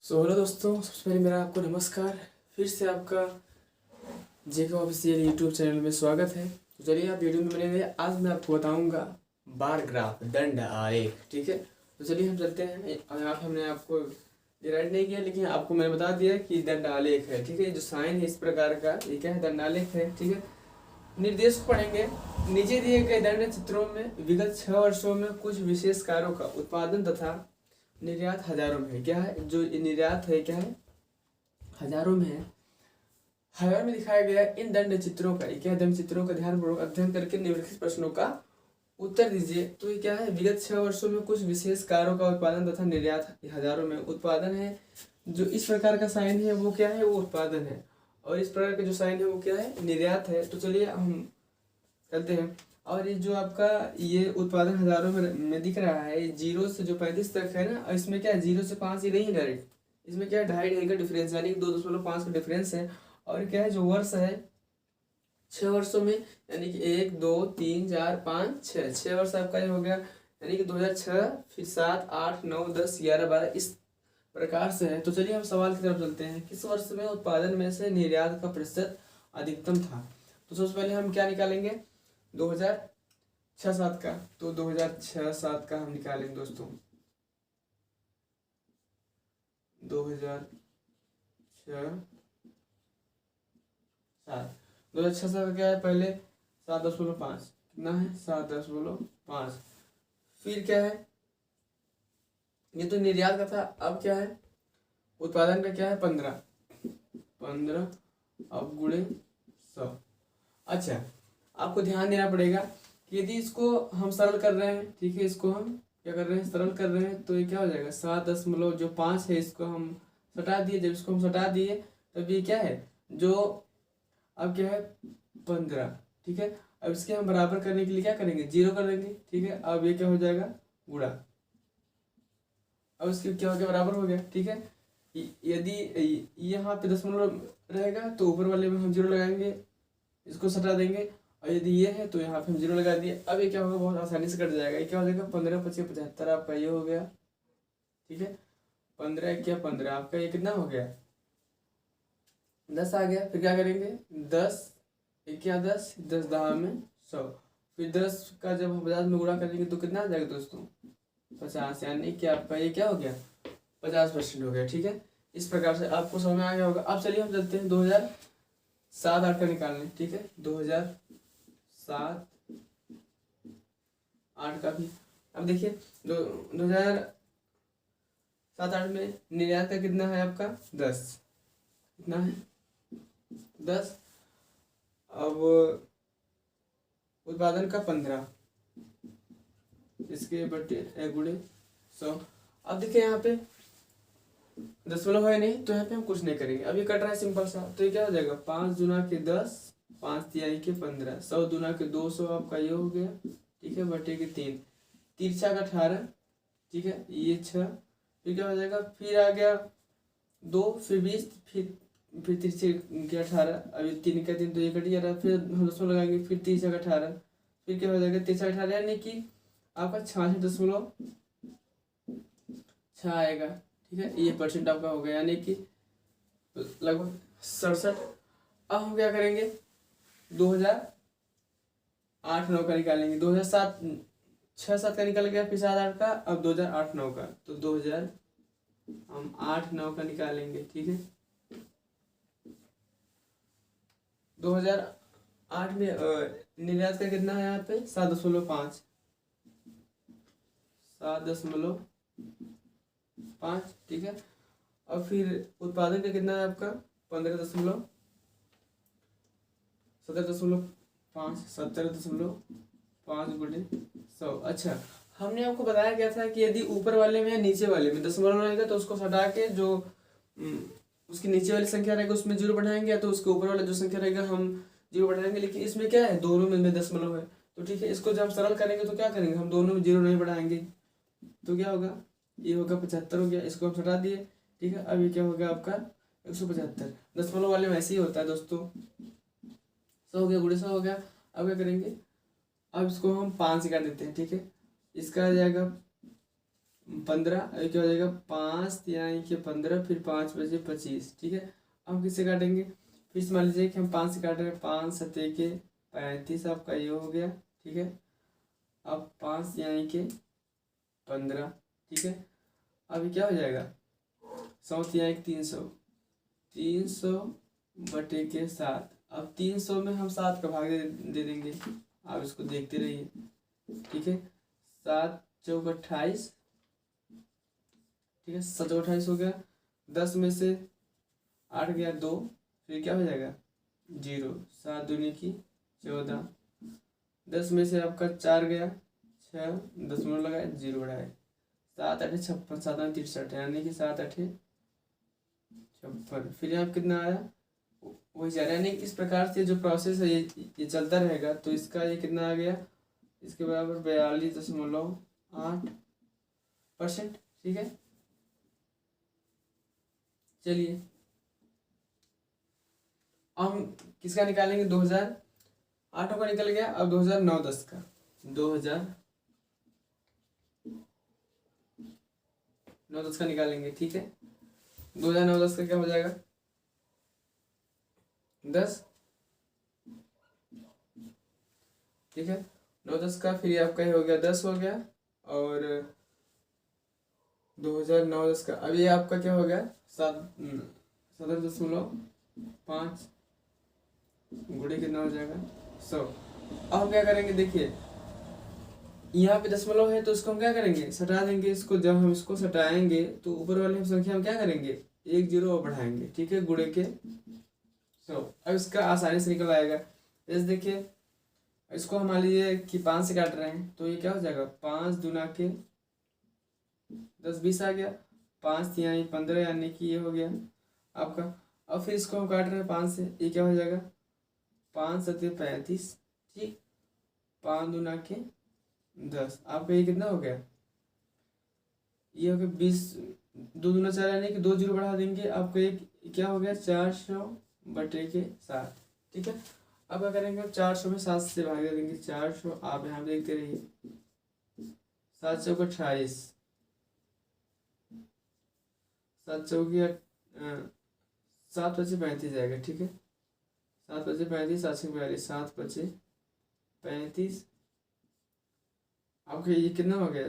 Hello दोस्तों, सबसे पहले मेरा आपको नमस्कार। फिर से आपका जेके ऑफिशियल यूट्यूब चैनल में स्वागत है। तो चलिए आप वीडियो में बने रहिए। आज मैं आपको बताऊंगा बार ग्राफ, दंड आरेख। ठीक है, तो चलिए हम चलते हैं। यहाँ पे हमने आपको राइट नहीं किया, लेकिन आपको मैंने बता दिया कि दंड आलेख है। ठीक है, जो साइन है इस प्रकार का, ये क्या है, दंड आलेख है। ठीक है, निर्देश को पढ़ेंगे। नीचे दिए गए दंड चित्रों में विगत 6 वर्षों में कुछ विशेष कार्यों का उत्पादन तथा निर्यात हजारों में है। क्या है, जो निर्यात है क्या है, हजारों में है। हजारों में दिखाया गया इन दंड चित्रों का, क्या दंड चित्रों का ध्यानपूर्वक अध्ययन करके निम्नलिखित प्रश्नों का उत्तर दीजिए। तो ये क्या है, विगत 6 वर्षों में कुछ विशेष कार्यों का उत्पादन तथा निर्यात हजारों में। उत्पादन है, जो इस प्रकार का साइन है वो क्या है, वो उत्पादन है। और इस प्रकार का जो साइन है वो क्या है, निर्यात है। तो चलिए हम चलते हैं। और ये जो आपका ये उत्पादन हजारों में दिख रहा है, ये 0 से जो 35 तक है ना, इसमें क्या है, 0 से 5 ही नहीं डायरेक्ट, इसमें क्या है, 2.5 का डिफरेंस, यानी कि 2.5 का डिफरेंस है। और क्या है, जो वर्ष है 6 वर्षों में, यानी कि 1 2 3 4 5 6, 6 वर्ष आपका ये हो गया। यानी कि 2006, फिर 7 8 9 10 11 12 इस प्रकार से है। तो चलिए हम सवाल की तरफ चलते हैं। किस वर्ष में उत्पादन में से निर्यात का प्रतिशत अधिकतम था? तो सबसे पहले हम क्या निकालेंगे, 2006-7 का। तो 2006-7 का हम निकालेंगे दोस्तों। 2006-7, 2006-7 का क्या है, पहले 7.5 कितना है, 7.5। फिर क्या है, ये तो निर्यात का था। अब क्या है, उत्पादन का क्या है, 15 अब गुणे 100। अच्छा, आपको ध्यान देना पड़ेगा कि यदि इसको हम सरल कर रहे हैं, ठीक है, इसको हम क्या कर रहे हैं, सरल कर रहे हैं, तो ये क्या हो जाएगा, 7.5 है, इसको हम सटा दिए। जब इसको हम सटा दिए तब ये क्या है, जो अब क्या है, 15। ठीक है, अब इसके हम बराबर करने के लिए क्या करेंगे, 0 कर देंगे। ठीक है, अब ये क्या हो जाएगा, गुणा। अब इसके क्या हो गया, बराबर हो गया। ठीक है, यदि यहाँ पे दशमलव रहेगा तो ऊपर वाले में हम 0 लगाएंगे, इसको सटा देंगे। और यदि ये है तो यहाँ पे हम 0 लगा दिए। अब ये क्या होगा, बहुत आसानी से कट जाएगा। ये क्या हो जाएगा, 15×5=75 आपका ये हो गया। ठीक है, 15×1=15 आपका ये कितना हो गया, 10 आ गया। फिर क्या करेंगे, 10×1=10, 10×10=100। फिर 10 का जब हम 50 में गुणा करेंगे तो कितना आ जाएगा दोस्तों, 50, यानी कि आपका ये क्या हो गया, 50% हो गया। ठीक है, इस प्रकार से आपको समझ में आ गया होगा। अब चलिए हम चलते हैं 2007-8 का निकालने। ठीक है, 2007-8 का भी। अब देखिए, 2007-8 में निर्यात का कितना है आपका, 10, कितना है, 10। अब उत्पादन का 15, इसके बटे गुणे 100। अब देखिए यहाँ पे दशमलव है नहीं, तो यहाँ पे हम कुछ नहीं करेंगे। अब ये कट रहा है सिंपल सा, तो ये क्या हो जाएगा, 5×10, 5×3=15, 100×200 आपका ये हो गया। ठीक है, बटे के 3, तिरछा का 18। ठीक है, ये 6, फिर क्या हो जाएगा, फिर आ गया 2, फिर 20, फिर तिरछे के 18। अब ये 3 का 3 तो ये कट जा रहा है, फिर हम दशमलव लगाएंगे, फिर तिरछा का 18, फिर क्या हो जाएगा, तिरछा 18, यानी कि आपका 66.6 आएगा। ठीक है, ये परसेंट आपका हो गया, यानी कि लगभग 67। अब हम क्या करेंगे, 2008-9 का निकालेंगे। 2007-6-7 का निकल गया, फिर 7-8 का। अब 2008-9 का, तो 2008-9 का निकालेंगे। ठीक है, 2008 में निर्यात का कितना है यहाँ पे, 7.5, 7.5। ठीक है, अब फिर उत्पादन का कितना है आपका, 17.5, 17.5 अच्छा, हमने आपको बताया गया था कि यदि ऊपर वाले में या नीचे वाले में दशमलव रहेगा तो उसको हटा के जो उसकी नीचे वाली संख्या रहेगा उसमें 0 बढ़ाएंगे, या तो उसके ऊपर वाला जो संख्या रहेगा हम 0 बढ़ाएंगे। लेकिन इसमें क्या है, दोनों में दशमलव है। तो ठीक है, इसको जब हम सरल करेंगे तो क्या करेंगे, हम दोनों में 0 नहीं बढ़ाएंगे, तो क्या होगा, ये होगा 75 हो गया, इसको हम हटा दिए। ठीक है, अब ये क्या होगा आपका 175। दशमलव वाले में ऐसे ही होता है दोस्तों। 100 हो गया, गुणे 100 हो गया। अब क्या करेंगे, अब इसको हम 5 से काट देते हैं। ठीक है, इसका आ जाएगा 15, अभी क्या हो जाएगा 5 यानी कि 15, फिर 5 बजे 25, ठीक है। हम किससे काटेंगे, फिर से मान लीजिए कि हम 5 से काट रहे हैं, 5 सत्ते के 35 आपका ये हो गया, ठीक है। अब 5 यानी कि 15, ठीक है। अभी क्या हो जाएगा 100 यानी कि 300, 300 बटे के 7। अब 300 में हम 7 का भाग दे देंगे, आप इसको देखते रहिए, ठीक है। 7 चौक 28, ठीक है, 7 चौक 28 हो गया। 10 में से 8 गया 2, फिर क्या हो जाएगा 0, 7 दूनी की 14। 10 में से आपका 4 गया 6, 10 लगाए 0 बढ़ाए, 7 8 56, 7 8 63, यानी कि 7 8 56। फिर यहाँ कितना आया वही जा रहा है, यानी इस प्रकार से जो प्रोसेस है ये चलता रहेगा। तो इसका ये कितना आ गया, इसके बराबर 42.8%, ठीक है। चलिए हम किसका निकालेंगे, 2008 का निकल गया। अब 2009-10 का, 2009-10 का निकालेंगे, ठीक है। 2009-10 का क्या हो जाएगा 10, ठीक है। 9-10 का फिर आपका ही हो गया 10 हो गया। और 2009-10 का अब ये आपका क्या हो गया 17.5 गुणे कितना हो जाएगा 100। अब हम क्या करेंगे, देखिए यहाँ पे दशमलव है तो इसको हम क्या करेंगे सटा देंगे इसको। जब हम इसको सटाएंगे तो ऊपर वाले हम संख्या हम क्या करेंगे 1 0 और बढ़ाएंगे, ठीक है, गुणे के 100। अब इसका आसानी से निकल आएगा। जैसे देखिए इसको हम मान लीजिए कि 5 से काट रहे हैं तो ये क्या हो जाएगा 5 दूना के 10 20 आ गया, 5 यानी 15 यानी कि ये हो गया आपका। अब फिर इसको हम काट रहे हैं 5 से, ये क्या हो जाएगा 5 सत्ते 35, ठीक, 5 दूना के 10, आपका ये कितना हो गया ये हो गया 20, 2 दूना 4 यानी कि 2 0 बढ़ा देंगे, आपका एक क्या हो गया 400 बटे के 7, ठीक है। अब क्या करेंगे 400 में 7 से भाग दे देंगे, 400 आप यहाँ देखते रहिए, 7 चौक 28, 7 चौकी 7 बचे 35 जाएगा, ठीक है। 7 बचे 35, 7 से 42, 7 बचे 35, आपका ये कितना हो गया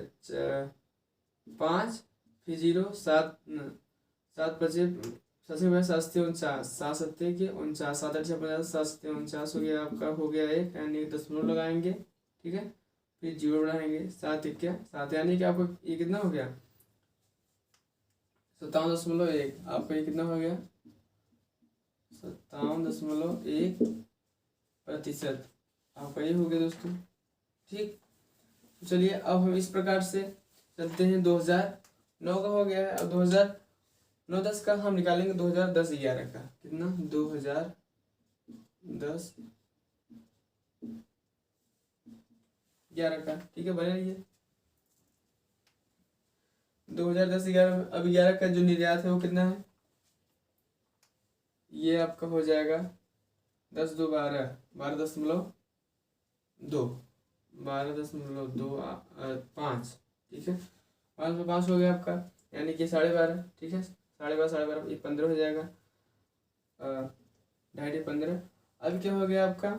5, फिर 0 7, 7 बचे 7 से 7 सत्ते 49, 7 सत्ते के 49, 7 8 50, 7 सत्ते 49 हो गया आपका, हो गया एक, यानी 10 लगाएंगे, ठीक है। फिर 0 बढ़ाएंगे, 7 1 7, यानी कि आपको ये कितना हो गया 57.1, आपका ये कितना हो गया 57.1%, आपका ये हो गया दोस्तों, ठीक। तो चलिए अब हम इस प्रकार से चलते हैं। 2009 का हो गया है, अब 2009-10 का हम निकालेंगे 2010-11 का, कितना 2010-11 का, ठीक है, बने रहिए। 2010-11 में अब 11 का जो निर्यात है वो कितना है, ये आपका हो जाएगा 10 2 12, 12.2, 12.25, ठीक है। 5 हो गया आपका, यानी कि 12.5, ठीक है, 12.5 ये 15 हो जाएगा, 2.5 15। अब क्या हो गया आपका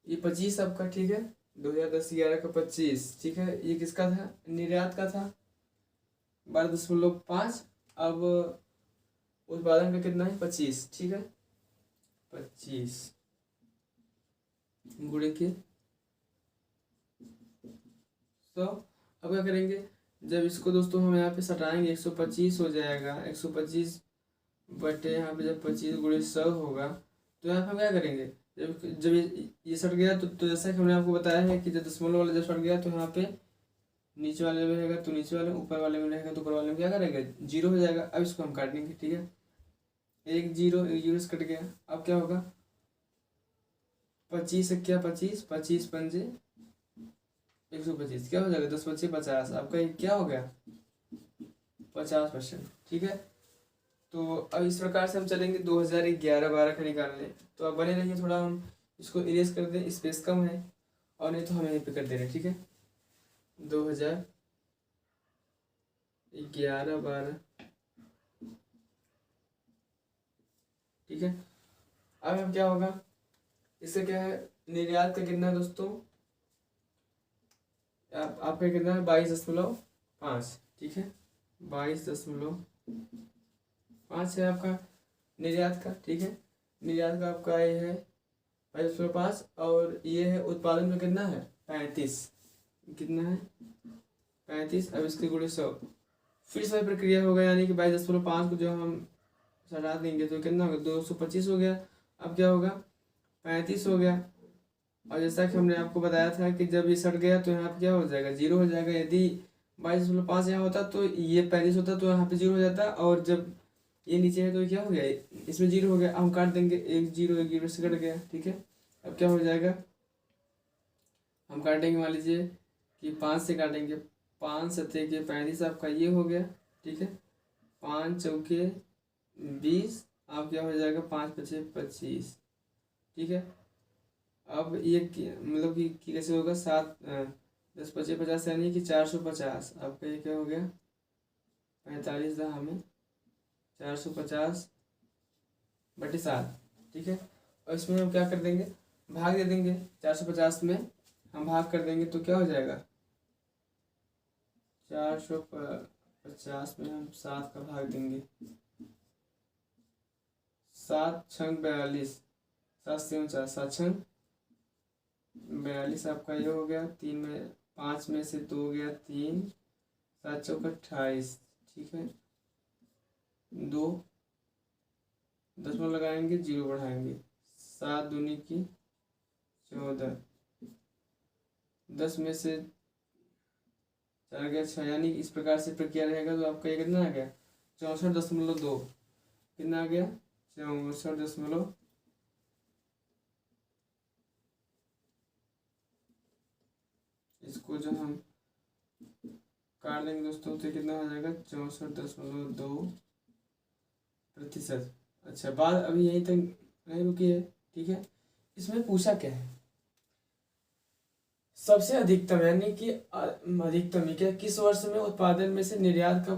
ये 25 आपका, ठीक है, 2010-11 का 25, ठीक है। ये किसका था निर्यात का था 12.5। अब उत्पादन का कितना है 25, ठीक है, 25 गुणे के 100। अब क्या करेंगे जब इसको दोस्तों हम यहाँ पे सटाएंगे 125 हो जाएगा, 125 बटे यहाँ पे जब 25 गुणे 100 होगा तो यहाँ पे हम क्या करेंगे जब जब ये सट गया तो जैसा कि हमने आपको बताया है कि जब दशमलव वाला जब सट गया तो यहाँ पे नीचे वाले में रहेगा तो नीचे वाले, ऊपर वाले में रहेगा तो ऊपर वाले में क्या करेंगे 0 हो जाएगा। अब इसको हम काट देंगे, ठीक है, 1 0 1 0 से कट गया। अब क्या होगा 25 क्या 25 25 पंजे 125, क्या हो जाएगा 10 बचे 50, आपका ये क्या हो गया 50%, ठीक है। तो अब इस प्रकार से हम चलेंगे 2011-12 का निकालने। तो अब बने रहिए, थोड़ा हम इसको इरेज कर दें, स्पेस कम है, और नहीं तो हम यहीं पे कर दे रहे हैं, ठीक है। 2011-12, ठीक है। अब क्या होगा, इससे क्या है, निर्यात का कितना है दोस्तों, आपका कितना है 22.5, ठीक है, 22.5 है आपका निर्यात का, ठीक है। निर्यात का आपका ये है 22.5 और ये है उत्पादन में कितना है 35, कितना है 35। अब इसके गुणे 100, फिर से प्रक्रिया होगा, यानी कि 22.5 को जो हम हटा देंगे तो कितना होगा 225 हो गया। अब क्या होगा 35 हो गया। और जैसा कि हमने आपको बताया था कि जब ये सट गया तो यहाँ पे क्या हो जाएगा, जीरो हो जाएगा। यदि 22.5 यहाँ होता तो ये 35 होता तो यहाँ पे जीरो हो जाता, और जब ये नीचे है तो क्या हो गया, इसमें जीरो हो गया। हम काट देंगे, एक जीरो से कट गया, ठीक है। अब क्या हो जाएगा, हम काटेंगे, मान लीजिए कि 5 से काटेंगे, 5 सत्ते के 35 आपका ये हो गया, ठीक है। 5 चौके 20, आप क्या हो जाएगा 5 पचे 25, ठीक है। अब ये मतलब कि कैसे होगा, 7 10 पचे 50 यानी कि 450। आपका ये क्या हो गया 45 था हमें 450/7, ठीक है। और इसमें हम क्या कर देंगे, भाग दे देंगे, 450 में हम भाग कर देंगे तो क्या हो जाएगा, 450 में हम 7 का भाग देंगे, 7 छंग 42, 7 से 49, 7 छंग 42 आपका ये हो गया। 5 में से 2 गया 3, 7 चौक 28, ठीक है। 2 दशमलव लगाएंगे, जीरो बढ़ाएंगे, 7 दूनी की 14, 10 में से 4 गया 6, यानी इस प्रकार से प्रक्रिया रहेगा तो आपका ये कितना आ गया 64.2, कितना आ गया 64. इसको जो हम काट देंगे दोस्तों तो कितना हो जाएगा 64.2%। अच्छा, बात अभी यहीं तक नहीं रुकी है, ठीक है। इसमें पूछा क्या है, सबसे अधिकतम यानी कि अधिकतम क्या किस वर्ष में उत्पादन में से निर्यात का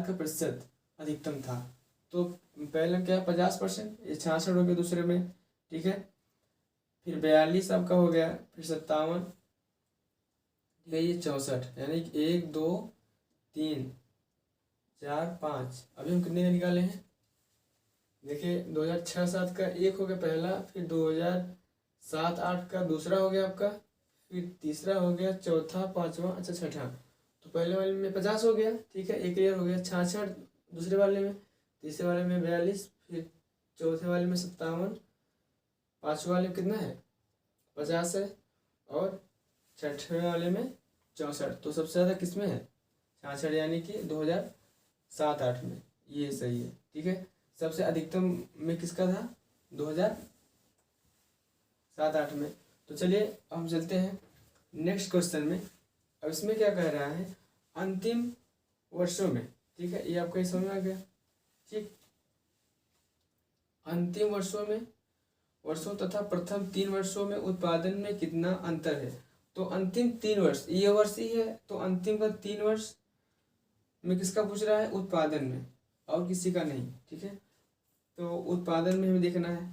प्रतिशत अधिकतम था। तो पहले क्या 50%, ये 66 हो गया दूसरे में, ठीक है। फिर 42 आपका हो गया, फिर 57, ये 64, यानी कि 1 2 3 4 5। अभी हम कितने का निकाले हैं, देखिए 2006-07 का एक हो गया पहला, फिर 2007-08 का दूसरा हो गया आपका, फिर तीसरा हो गया, चौथा, पांचवा, अच्छा छठा। तो पहले वाले में 50 हो गया, ठीक है, एक क्लियर हो गया। 66 दूसरे वाले में, तीसरे वाले में 42, फिर चौथे वाले में 57, पाँचवें वाले में कितना है 50 है, और छठवें वाले में 64। तो सबसे ज़्यादा किस में है 66, यानी कि 2007-08 में, ये सही है, ठीक है। सबसे अधिकतम में किसका था 2007-08 में। तो चलिए हम चलते हैं नेक्स्ट क्वेश्चन में। अब इसमें क्या कह रहा है, अंतिम वर्षों में, ठीक है, ये आपको ये समझ में आ गया, ठीक। अंतिम वर्षों तथा प्रथम 3 वर्षों में उत्पादन में कितना अंतर है। तो अंतिम 3 वर्ष, ये वर्ष ही है, तो अंतिम का 3 वर्ष में किसका पूछ रहा है, उत्पादन में, और किसी का नहीं, ठीक है। तो उत्पादन में हमें देखना है,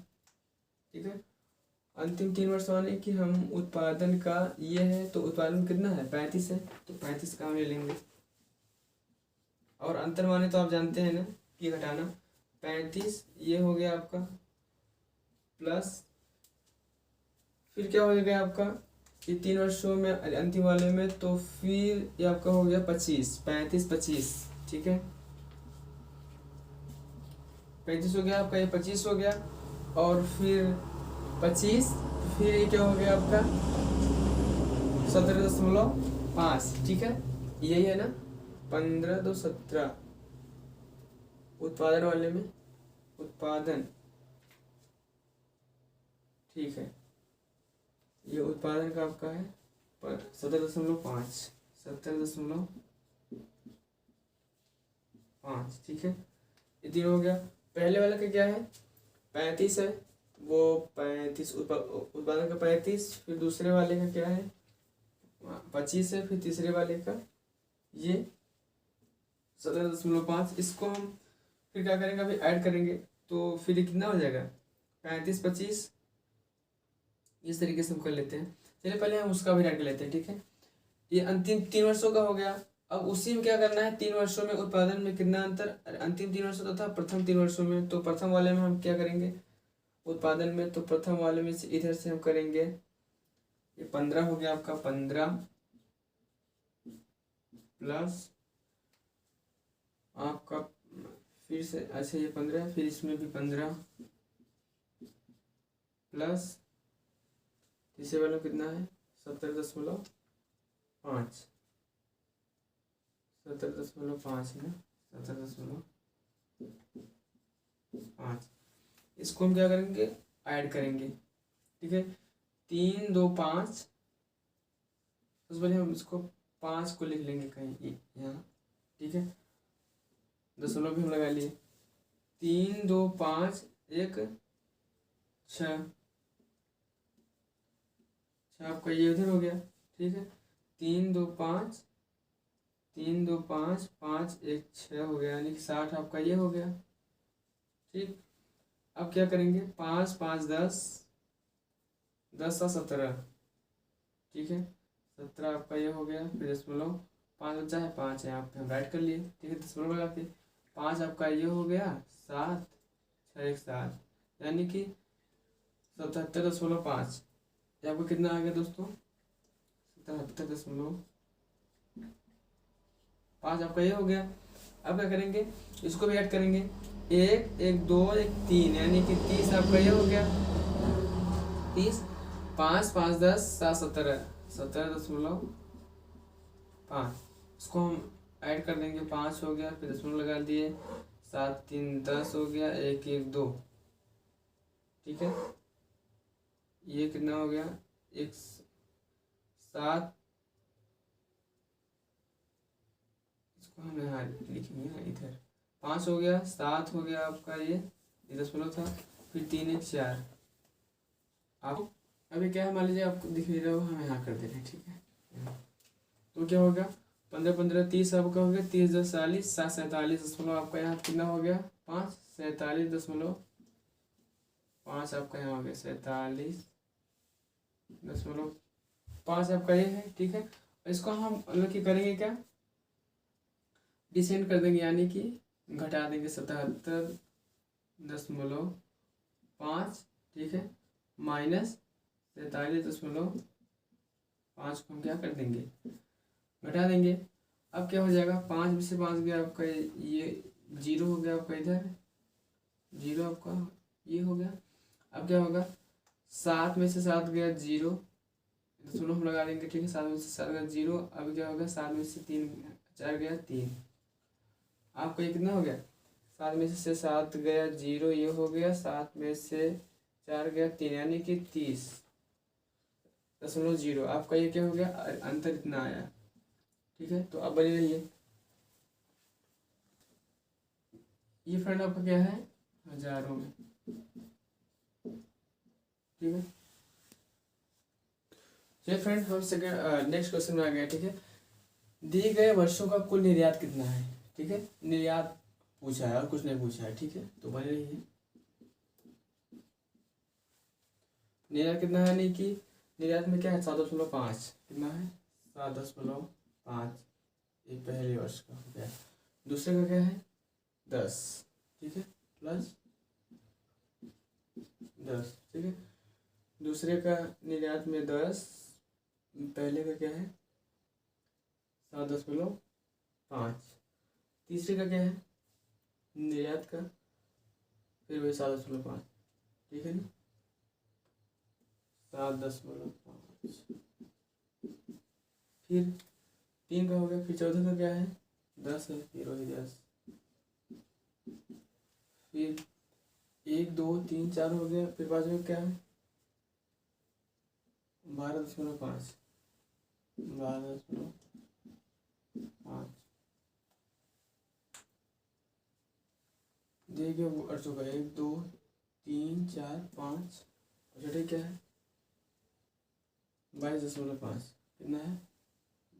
ठीक है। अंतिम 3 वर्ष माने कि हम उत्पादन का ये है, तो उत्पादन कितना है 35 है, तो 35 का हम ले लेंगे। और अंतर माने तो आप जानते हैं ना कि घटाना, 35 ये हो गया आपका, प्लस फिर क्या हो गया आपका ये 3 वर्षों में अंतिम वाले में, तो फिर ये आपका हो गया 25, 35 25, ठीक है। 35 हो गया आपका, ये 25 हो गया, और फिर 25, फिर ये क्या हो गया आपका 17.5, ठीक है, यही है ना 15 2 17 उत्पादन वाले में, उत्पादन, ठीक है। ये उत्पादन का आपका है 17.5, 17.5, ठीक है। ये तीन हो गया। पहले वाला का क्या है 35 है, वो 35 उत्पादन का 35, फिर दूसरे वाले का क्या है 25 है, फिर तीसरे वाले का ये 17.5, इसको हम फिर क्या करेंगे, अभी ऐड करेंगे तो फिर ये कितना हो जाएगा 35 25, इस तरीके से हम कर लेते हैं। चलिए पहले हम उसका भी ऐड कर लेते हैं, ठीक है। ये अंतिम 3 वर्षों का हो गया। अब उसी में क्या करना है, 3 वर्षों में उत्पादन में कितना अंतर, अंतिम 3 वर्षों तथा प्रथम 3 वर्षों में। तो प्रथम वाले में हम क्या करेंगे उत्पादन में, तो प्रथम वाले में से इधर से हम करेंगे, ये 15 हो गया आपका, 15 प्लस आपका फिर से, अच्छा ये 15, फिर इसमें भी 15 प्लस तीसरे वाला कितना है 17.5, 17.5 है ना, 17.5। इसको हम क्या करेंगे ऐड करेंगे, ठीक है। 3 2 5, सबसे पहले हम इसको 5 को लिख लेंगे कहीं यहाँ, ठीक है। दशमलव भी हम लगा लिए, 3 2 5 1 6, आपका ये उधर हो गया, ठीक है। 3 2 5 3 2 5 5 1 6 हो गया, यानी कि 60 आपका ये हो गया, ठीक। अब क्या करेंगे 5 5 10 10 और 17, ठीक है। 17 आपका ये हो गया, फिर दशमलव 5 बचा है, 5 यहाँ पे हम राइट कर लिए, ठीक है। दशमलव लगा के 5 आपका ये हो गया 7 6 1 7, यानी कि 77.5। ये आपको कितना आ गया दोस्तों 77.5 आपका ये हो गया। अब क्या करेंगे इसको भी ऐड करेंगे, 1 1 2 1 3, यानी कि 30 आपका ये हो गया, 30 5 5 10 7 17 17.5, इसको हम ऐड कर देंगे, 5 हो गया, फिर दशमलव लगा दिए, 7 3 10 हो गया, 1 1 2, ठीक है। ये कितना हो गया 1 7, इसको हम यहाँ लिखेंगे ना इधर, 5 हो गया, 7 हो गया आपका, ये दशमलव था, फिर 3 1 4। आप अभी क्या है मान लीजिए आपको दिख नहीं रहा हो, हम यहाँ कर दे रहे हैं, ठीक है। तो क्या होगा 15 15 30 आपका हो गया, 30 10 40 7 47 दशमलव आपका यहाँ कितना हो गया 5 47.5 आपका यहाँ हो गया 47.5 आपका ये है, ठीक है। इसको हम मतलब कि करेंगे क्या डिसेंड कर देंगे, यानी कि घटा देंगे 77.5, ठीक है, माइनस 47.5 को हम क्या कर देंगे घटा देंगे। अब क्या हो जाएगा 5 में से 5 गया आपका, ये 0 हो गया आपका, इधर 0 आपका ये हो गया। अब क्या होगा 7 में से 7 गया 0, दशमलव हम लगा देंगे, ठीक है। 7 में से 7 गया 0, अब क्या होगा 7 में से 3 4 गया 3, आपका ये कितना हो गया 7 में से 7 गया 0, ये हो गया, 7 में से 4 गया 3, यानी कि 30.0 आपका ये क्या हो गया अंतर इतना आया, ठीक है। तो अब बनी रहिए, ये फ्रेंड आपका क्या है हजारों में, ठीक है। चलिए फ्रेंड हम सेकंड नेक्स्ट क्वेश्चन में आ गए, ठीक है। दिए गए वर्षों का कुल निर्यात कितना है, ठीक है। निर्यात पूछा है और कुछ नहीं पूछा है, ठीक है। तो बने रहिए, निर्यात कितना है, नहीं कि निर्यात में क्या है 7.5, कितना है 7.5, ये पहले वर्ष का हो गया। दूसरे का क्या है 10, ठीक है, प्लस 10, ठीक है। दूसरे का निर्यात में 10, पहले का क्या है 7.5, तीसरे का क्या है निर्यात का फिर वही 7.5, ठीक है ना, 7.5, फिर 3 का हो गया, फिर चौथे का क्या है 10 है, फिर वही 10, फिर 1 2 3 4 हो गया, फिर बाद में क्या है 12.5, 12.5, देखिए वो अर्थ होगा 1 2 3 4 5, छठे क्या है 22.5, कितना है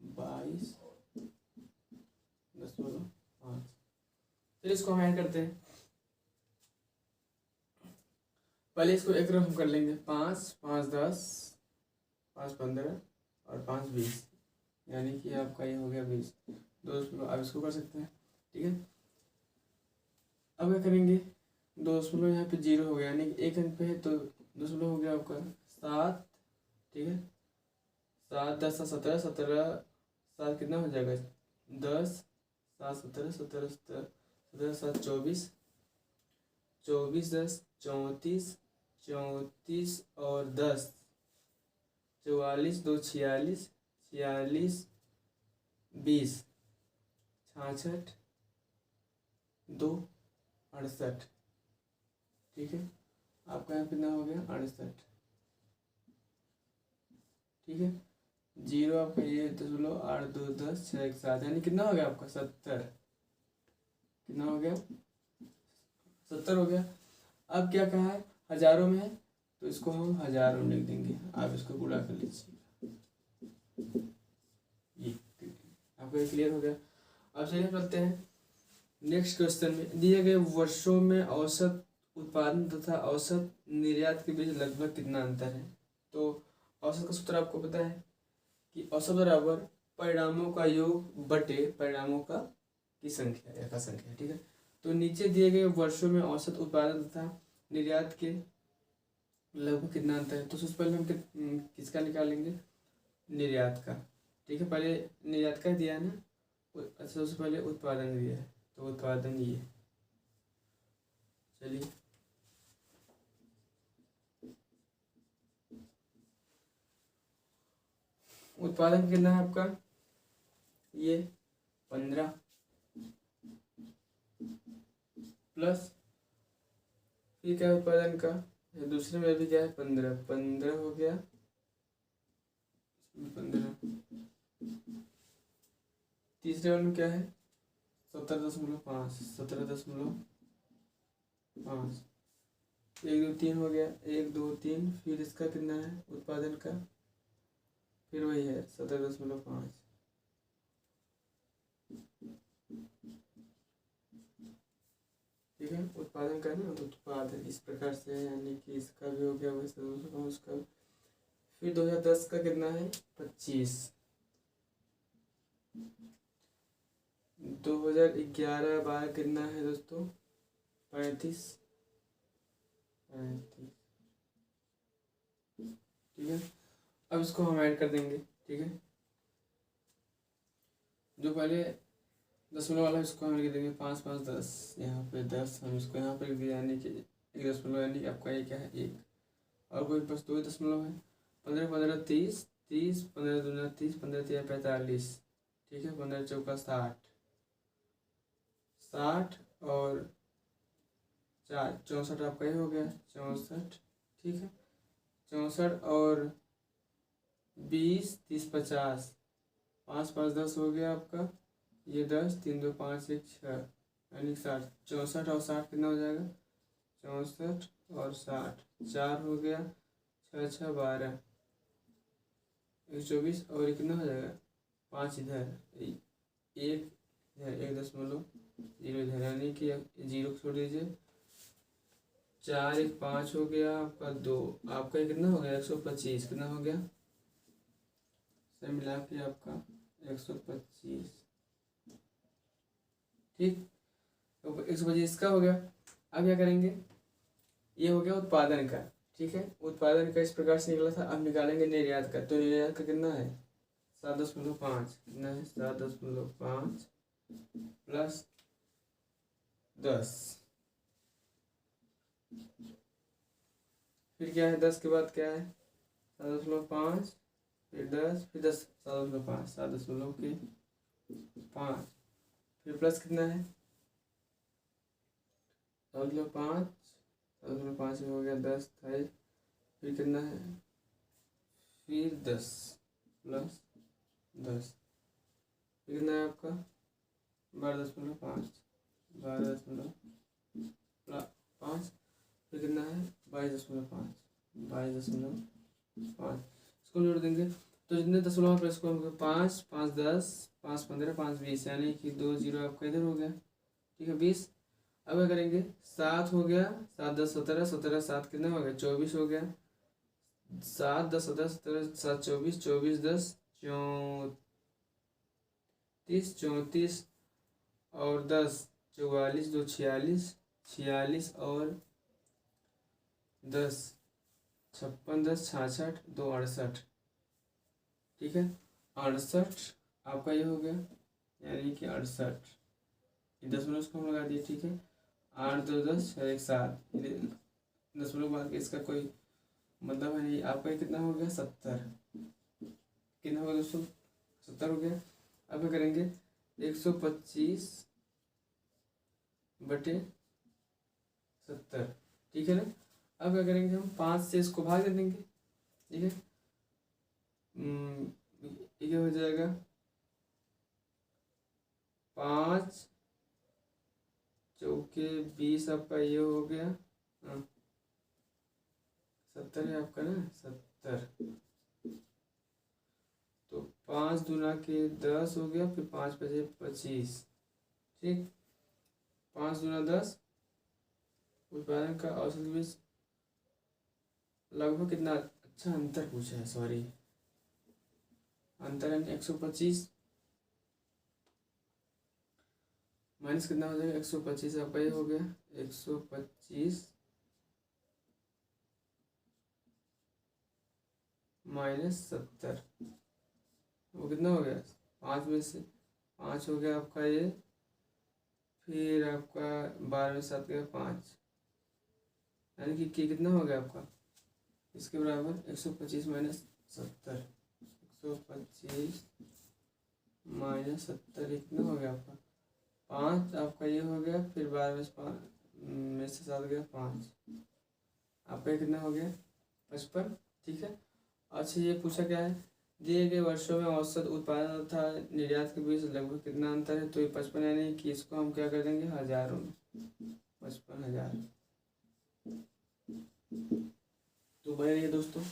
22.5। फिर इसको हम ऐड करते हैं। पहले इसको एक तरफ हम कर लेंगे, 5 5 10, 5 15 और 5 20, यानी कि आपका ये हो गया 20। 2 आप इसको कर सकते हैं, ठीक है। अब क्या करेंगे, 2 यहाँ पे 0 हो गया, यानी कि एक अंक पे है तो 2 हो गया आपका 7, ठीक है। 7 10 17 17, 7 कितना हो जाएगा 10, 7 17 17 17 17 7 24, 24 10 34, 34 और 10 44, 2 46, 46 20 66 2 68, ठीक है। आपका यहाँ कितना हो गया 68, ठीक है। 0 आपका ये 8 2 10 6 1 7, यानी कितना हो गया आपका 70, कितना हो गया 70 हो गया। अब क्या कहा है, हजारों में है तो इसको हम हजारों में लिख देंगे, आप इसको गुणा कर लीजिए। ये आपको क्लियर हो गया। अब चलिए चलते हैं नेक्स्ट क्वेश्चन में। दिए गए वर्षों में औसत उत्पादन तथा औसत निर्यात के बीच लगभग कितना अंतर है। तो औसत का सूत्र आपको पता है कि औसत बराबर परिणामों का योग बटे परिणामों का की संख्या या का संख्या, ठीक है। तो नीचे दिए गए वर्षों में औसत उत्पादन तथा निर्यात के लगभग कितना अंतर है। तो सबसे पहले हम किसका निकालेंगे, निर्यात का, ठीक है। पहले निर्यात का दिया है ना, अच्छा सबसे पहले उत्पादन दिया है, तो उत्पादन ये, चलिए उत्पादन कितना है आपका ये 15 प्लस फिर क्या है उत्पादन का, दूसरे में भी क्या है 15 15 हो गया 15, तीसरे वाले में क्या है 17.5 17.5, 1 2 3 हो गया 1 2 3, फिर इसका कितना है उत्पादन का, फिर वही है 17.5, ठीक है। उत्पादन का ना उत्पादन इस प्रकार से है, यानी कि इसका भी हो गया वही 17.5 उसका। फिर 2010 का कितना है 25, 2011-12 कितना है दोस्तों 35, ठीक है। अब इसको हम ऐड कर देंगे, ठीक है। जो पहले दशमलव वाला इसको हम लिख देंगे 5 5 10, यहाँ पे 10 हम इसको यहाँ पे लिख दिया, यानी कि 1 दशमलव, यानी कि आपका ये क्या है 1, और कोई बस 2 दशमलव है। 15 15 30 30, 15 दूना 30, 15 3 45, ठीक है। 15 चौका 60 60 और 4 64 आपका ये हो गया 64, ठीक है। 64 और 20 30 50, 5 5 10 हो गया आपका ये 10, 3 2 5 1 6, यानी 60। 64 और 60 कितना हो जाएगा 64 और 60, 4 हो गया 6 6 12, 124 और कितना हो जाएगा 5 इधर, 1 इधर 1.0 इधर, यानी कि 0 छोड़ दीजिए। 4 1 5 हो गया आपका 2, आपका कितना हो गया 125, कितना हो गया सब मिला के आपका 125, ठीक। तो 125 का हो गया। अब क्या करेंगे, ये हो गया उत्पादन का, ठीक है। उत्पादन का इस प्रकार से निकला था। अब निकालेंगे निर्यात का। तो निर्यात का कितना है 7.5, कितना है 7.5 प्लस 10, फिर क्या है 10 के बाद क्या है 7.5, फिर 10, फिर 10 7.5 7.5, फिर प्लस कितना है 7.5 7.5 में हो गया 10 है, फिर कितना है फिर 10 प्लस 10, फिर कितना है आपका 12.5 12.5, फिर कितना है 22.5 22.5, इसको जोड़ देंगे तो जितने दशमलव है इसको हम 5, 5 10, 5 15, 5 20, यानी कि 2 जीरो आपका इधर हो गया, ठीक है 20। अब क्या करेंगे, 7 हो गया, 7 10 17, 17 7 कितना हो गया 24 हो गया, 7 10 17 17 7 24, 24 10 34, 34 और 10 44, 2 46, 46 और 10 56, 10 66, 2 68, ठीक है 68 आपका ये हो गया, यानी कि 68, दशमलव उसको हम लगा दिए, ठीक है 8 2 10 6 1 7, दशमलव बाद के इसका कोई मतलब है नहीं। आपका कितना हो गया 70, कितना हो गया दोस्तों 70 हो गया। अब क्या करेंगे 125 बटे 70, ठीक है ना। अब क्या करेंगे हम 5 से इसको भाग दे देंगे, ठीक है ये हो जाएगा 5 चौके 20, आपका ये हो गया 70 है आपका ना 70, तो 5 दूना के 10 हो गया, फिर 5 बजे 25, ठीक 5 दूना 10, उत्पादन का औसत बीज लगभग कितना अच्छा अंतर पूछा है, सॉरी अंतर है 125 माइनस कितना हो जाएगा 125, आपका ये हो गया 125 माइनस 70, वो कितना हो गया 5 में से 5 हो गया आपका ये, फिर आपका 12 में 7 गया 5, यानी कि कितना हो गया आपका इसके बराबर 125 माइनस 70, 125 माइनस 70 कितना हो गया आपका 5, आपका ये हो गया, फिर 12 में से 5 में से 7 गया 5, आपका कितना हो गया 55, ठीक है। अच्छा ये पूछा क्या है, दिए गए वर्षों में औसत उत्पादन तथा निर्यात के बीच लगभग कितना अंतर है, तो ये 55, यानी कि इसको हम क्या कर देंगे हजारों में, 55,000, तो बने रहिए दोस्तों।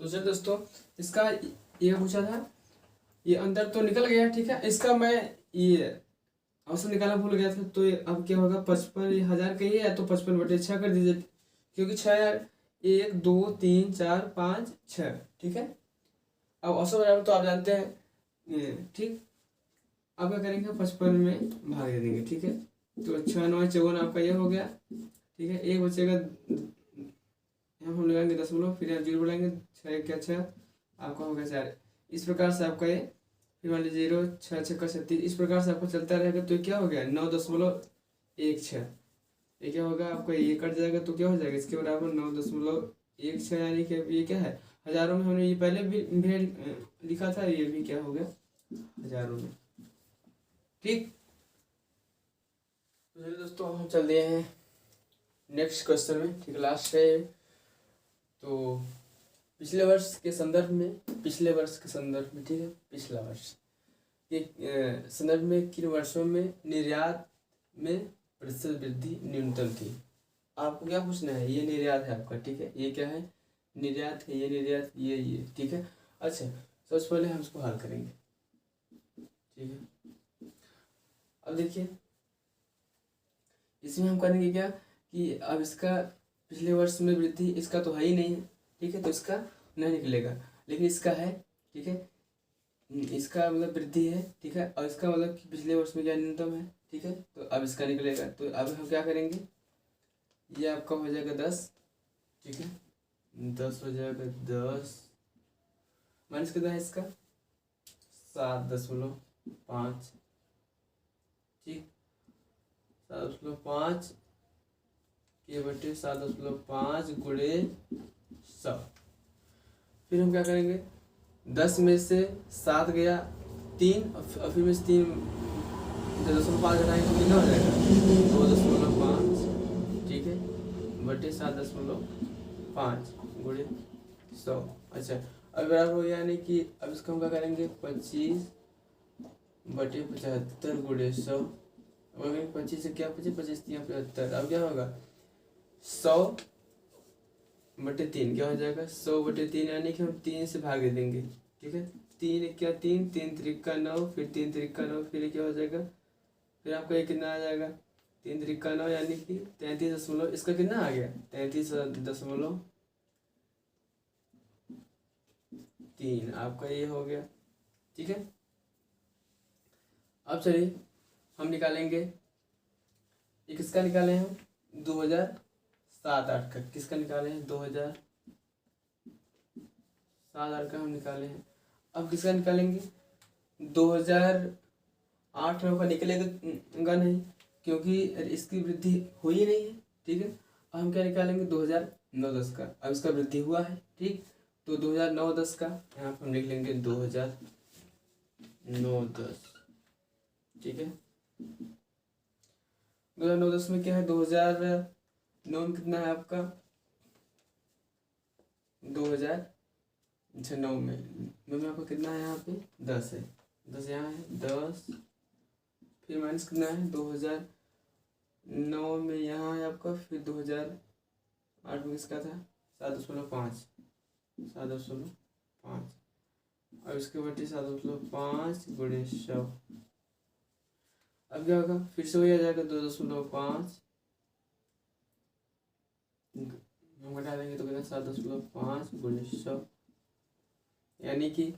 तो चलिए दोस्तों, इसका ये पूछा था, ये अंतर तो निकल गया, ठीक है। इसका मैं ये औसत निकालना भूल गया था, तो अब क्या होगा 55,000 का ही है, तो 55 बटे 6 कर दीजिए, क्योंकि 6 यार 1 2 3 4 5 6, ठीक है। अब औसत बराबर तो आप जानते हैं, ठीक। अब क्या करेंगे 55 में भाग दे देंगे, ठीक है। तो 6 9 54 आपका ये हो गया, ठीक है। एक बचेगा, यहाँ हम लगाएंगे दशमलव, फिर यहाँ जीरो बढ़ाएंगे, 6 क्या 6 आपका हो गया 4। इस प्रकार से आपका ये, फिर मान लीजिए 0 6 6 का 36, इस प्रकार से आपको चलता रहेगा, तो क्या हो गया 9.16, ये क्या होगा आपका, ये कट जाएगा तो क्या हो जाएगा इसके बराबर 9.16, यानी कि ये क्या है हजारों में, हमने ये पहले भी लिखा था, ये भी क्या हो गया हजारों में, ठीक। तो चलिए दोस्तों, हम चल दिए हैं नेक्स्ट क्वेश्चन में, ठीक लास्ट है। तो पिछले वर्ष के संदर्भ में, ठीक है पिछला वर्ष के संदर्भ में किन वर्षों में निर्यात में प्रतिशत वृद्धि न्यूनतम थी। आपको क्या पूछना है, ये निर्यात है आपका, ठीक है, ये क्या है निर्यात है, ये निर्यात ये, ठीक है। अच्छा सबसे पहले हम इसको हल करेंगे, ठीक है। अब देखिए इसमें हम करेंगे क्या कि अब इसका पिछले वर्ष में वृद्धि, इसका तो है ही नहीं है, ठीक है, तो इसका नहीं निकलेगा, लेकिन इसका है, ठीक है, इसका मतलब वृद्धि है, ठीक है, और इसका मतलब कि पिछले वर्ष में क्या न्यूनतम है, ठीक है, तो अब इसका निकलेगा। तो अब हम क्या करेंगे, ये आपका हो जाएगा 10, ठीक है 10 हो जाएगा, 10 माइनस कितना है इसका 7.5, ठीक 7.5 के बटे 7.5 गुणे 100। फिर हम क्या करेंगे 10 में से 7 गया 3, और फिर में से 3 5 घटाएंगे तो कितना हो जाएगा 2.5, ठीक है बटे 7.5 गुणे 100। अच्छा अब बराबर हो गया, यानी कि अब इसको हम क्या करेंगे 25 बटे 75 गुणे 100, 25 से क्या 25 25 3 75, अब क्या होगा 100 बटे 3 क्या हो जाएगा 100/3, यानी कि हम 3 से भाग दे देंगे। ठीक है, 3 क्या 3, 3 त्रिका 9, फिर 3 त्रिका 9, फिर ये क्या हो जाएगा, फिर आपका ये कितना आ जाएगा 3 त्रिका 9, यानी कि 33 इसका कितना आ गया 33.3 आपका ये हो गया। ठीक है, अब चलिए हम निकालेंगे, ये किसका निकाले हैं हम 2007-8 का, किसका निकाले हैं 2007-8 का हम निकाले हैं। अब किसका निकालेंगे 2008 में का निकलेगा नहीं, क्योंकि इसकी वृद्धि हुई नहीं है। ठीक है, अब हम क्या निकालेंगे 2009-10 का, अब इसका वृद्धि हुआ है। ठीक, तो 2009-10 का यहाँ पर हम लिख लेंगे 2009-10। ठीक है, 2009-10 में क्या है 2009 में कितना है आपका 2009 में आपका कितना है यहाँ पे 10 है, 10 यहाँ है 10, फिर माइनस कितना है 2009 में यहाँ है आपका, फिर 2008 में किसका था 7.5, 7.5 और इसके बटे 7.5 गुणे 100। अब क्या होगा फिर से वही आ जाएगा 2.5 हम घटा देंगे तो कितना 7.5 गुणे 100, यानी कि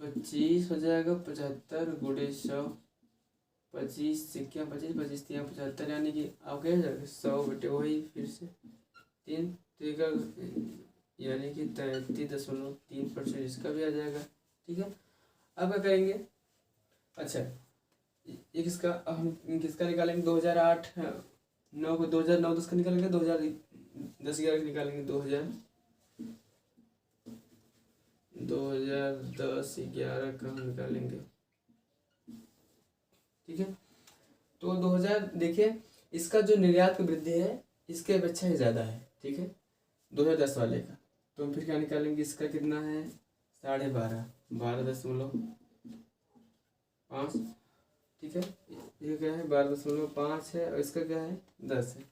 25 हो जाएगा 75 गुणे 100, 25 से क्या 25, 25 3 75, यानी कि आप क्या हो जाएगा 100 बटे वही फिर से 3 तो यानी कि 33.3% इसका भी आ जाएगा। ठीक है, अब क्या करेंगे, अच्छा ये किसका हम किसका निकालेंगे 2008 9 को 2009-10 का निकालेंगे, 2010-11 का निकालेंगे, 2010-11 का हम निकालेंगे। ठीक है, तो 2000 देखिए इसका जो निर्यात की वृद्धि है इसके अपेक्षा ही ज़्यादा है। ठीक है, 2010 वाले का, तो हम फिर क्या निकालेंगे, इसका कितना है 12.5, 12.5। ठीक है, ये क्या है 12.5 है और इसका क्या है 10 है,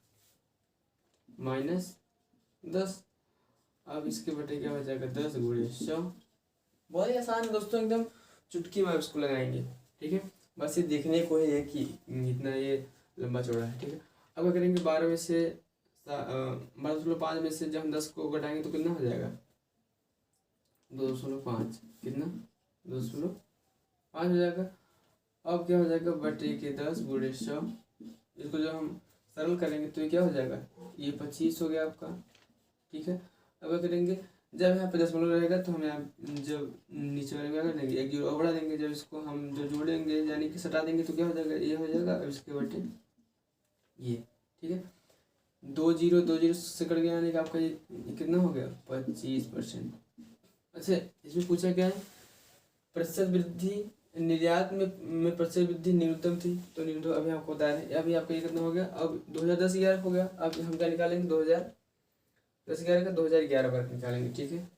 -10। अब इसके बटे क्या हो जाएगा 10 गुणे 100। बहुत ही आसान है दोस्तों, एकदम चुटकी में इसको लगाएंगे। ठीक है, बस ये देखने को है कि इतना ये लंबा चौड़ा है। ठीक है, अब क्या करेंगे 12.5 में से जब हम 10 को घटाएंगे तो कितना हो जाएगा 2.5, कितना 2.5 हो जाएगा। अब क्या हो जाएगा बटे के 10 गुणे 100, इसको जब हम सरल करेंगे तो ये क्या हो जाएगा ये 25 हो गया आपका। ठीक है, अब क्या करेंगे जब यहाँ पे 10 रहेगा तो हम यहाँ जब नीचे वाले में क्या कर देंगे 1 जीरो और बढ़ा देंगे, जब इसको हम जो जोड़ेंगे यानी कि सटा देंगे तो क्या हो जाएगा ये हो जाएगा, अब इसके बटे ये। ठीक है, 2 जीरो से कट गया, यानी कि आपका ये कितना हो गया 25%। अच्छा इसमें पूछा क्या है प्रतिशत वृद्धि निर्यात में प्रतिशत वृद्धि न्यूनतम थी, तो न्यूनतम अभी आपको बता रहे हैं। अभी आपका ये कितना हो गया, अब 2010-11 हो गया। अब हम क्या निकालेंगे 2010-11 का 2011 बार निकालेंगे। ठीक है,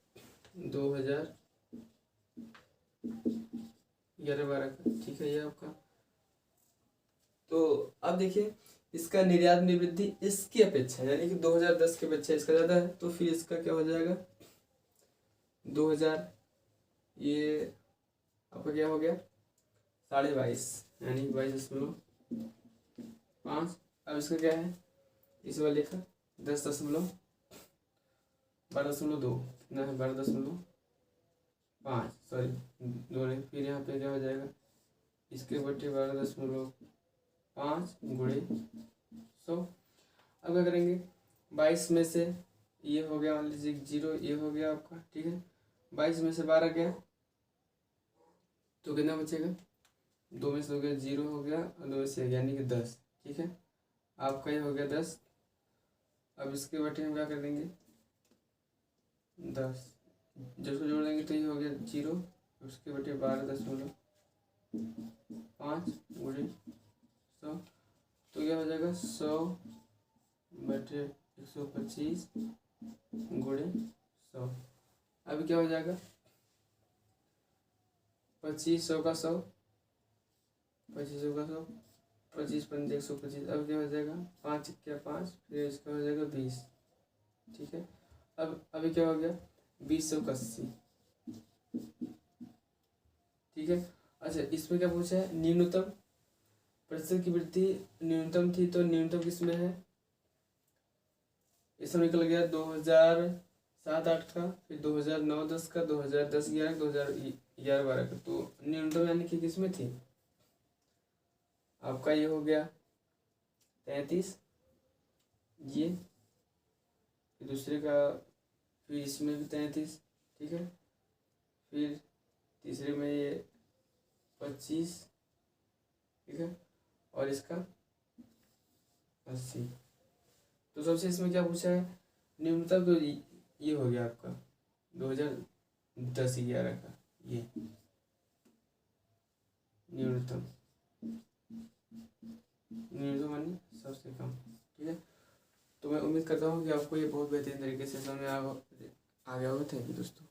2011-12 का। ठीक है, ये आपका, तो अब देखिए इसका निर्यात में वृद्धि इसकी अपेक्षा यानी कि 2010 की अपेक्षा इसका ज़्यादा है, तो फिर इसका क्या हो जाएगा 2000 ये आपका क्या हो गया 22.5 यानी 22.5। अब इसका क्या है इस वाले का 10.12 कितना है 12.5 सॉरी 2 नहीं, फिर यहाँ पे क्या हो जाएगा इसके बटे 12.5 गुणे 100। अब क्या करेंगे 22 में से ये हो गया मान लीजिए 0, ये हो गया आपका। ठीक है, 22 में से 12 गया तो कितना बचेगा 2 में से हो गया 0 हो गया और 2 में से यानी कि 10। ठीक है, आपका ये हो गया 10। अब इसके बटे हम क्या कर देंगे 10, जब उसको जोड़ देंगे तो ये हो गया 0, उसके बटे 12.5 गुणे 100, तो क्या हो जाएगा 100 बटे 125 गुणे 100। अभी क्या हो जाएगा 25 का 100 25 पंजे 125। अब क्या हो जाएगा 5 क्या 5, फिर इसका हो जाएगा 20 ठीक है। अब अभी क्या हो गया 20 × 80, ठीक है। अच्छा इसमें क्या पूछा है, न्यूनतम प्रतिशत की वृद्धि न्यूनतम थी, तो न्यूनतम किसमें है, इसमें निकल गया 2007-08 का, फिर 2009-10 का, 2010-11 का, 2011-12 का। तो न्यूनतम यानी कि किसमें थी, आपका ये हो गया 33, ये फिर दूसरे का, फिर इसमें भी 33, ठीक है। फिर तीसरे में ये 25, ठीक है, और इसका 80। तो सबसे इसमें क्या पूछा है, न्यूनतम, तो ये हो गया आपका 2010-11 का, ये न्यूनतम, न्यूनतम मानी सबसे कम, ठीक है। तो मैं उम्मीद करता हूँ कि आपको ये बहुत बेहतरीन तरीके से समझ में आ गया होगा। थैंक यू दोस्तों।